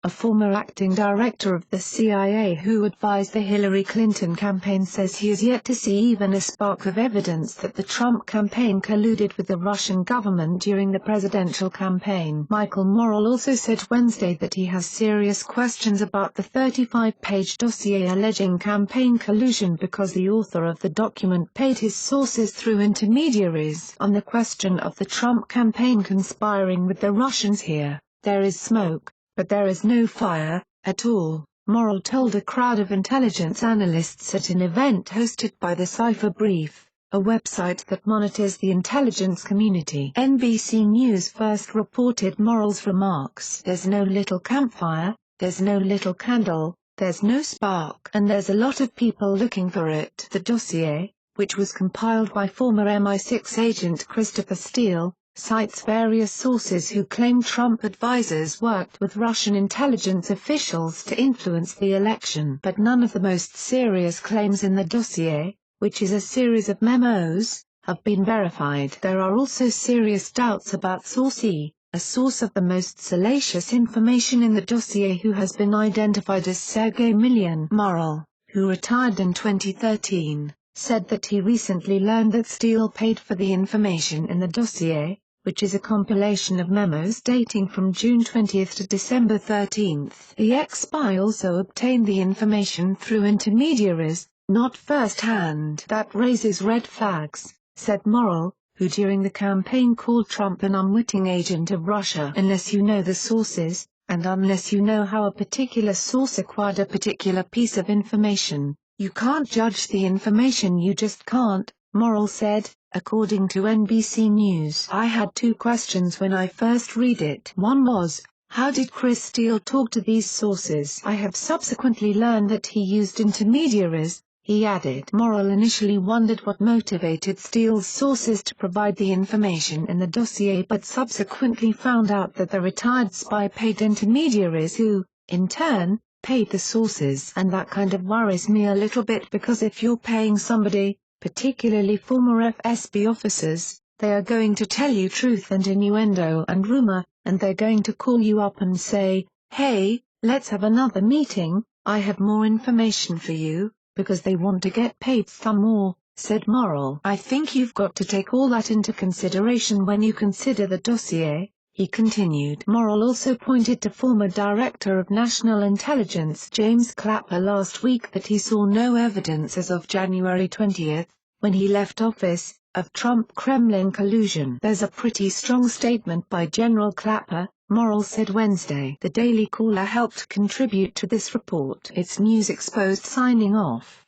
a former acting director of the CIA who advised the Hillary Clinton campaign, says he has yet to see even a spark of evidence that the Trump campaign colluded with the Russian government during the presidential campaign. Michael Morell also said Wednesday that he has serious questions about the 35-page dossier alleging campaign collusion because the author of the document paid his sources through intermediaries. On the question of the Trump campaign conspiring with the Russians, here, there is smoke, but there is no fire, at all, Morell told a crowd of intelligence analysts at an event hosted by the Cipher Brief, a website that monitors the intelligence community. NBC News first reported Morell's remarks. There's no little campfire, there's no little candle, there's no spark, and there's a lot of people looking for it. The dossier, which was compiled by former MI6 agent Christopher Steele, cites various sources who claim Trump advisors worked with Russian intelligence officials to influence the election. But none of the most serious claims in the dossier, which is a series of memos, have been verified. There are also serious doubts about Source E, a source of the most salacious information in the dossier who has been identified as Sergei Milyan. Morell, who retired in 2013, said that he recently learned that Steele paid for the information in the dossier, which is a compilation of memos dating from June 20 to December 13. The ex-spy also obtained the information through intermediaries, not first-hand. That raises red flags, said Morell, who during the campaign called Trump an unwitting agent of Russia. Unless you know the sources, and unless you know how a particular source acquired a particular piece of information, you can't judge the information. You just can't, Morell said, according to NBC News. I had two questions when I first read it. One was, how did Chris Steele talk to these sources? I have subsequently learned that he used intermediaries, he added. Morell initially wondered what motivated Steele's sources to provide the information in the dossier, but subsequently found out that the retired spy paid intermediaries who, in turn, paid the sources. And that kind of worries me a little bit, because if you're paying somebody, particularly former FSB officers, they are going to tell you truth and innuendo and rumor, and they're going to call you up and say, hey, let's have another meeting, I have more information for you, because they want to get paid some more, said Morell. I think you've got to take all that into consideration when you consider the dossier, he continued. Morell also pointed to former Director of National Intelligence James Clapper last week that he saw no evidence as of January 20, when he left office, of Trump-Kremlin collusion. There's a pretty strong statement by General Clapper, Morell said Wednesday. The Daily Caller helped contribute to this report. It's News Exposed signing off.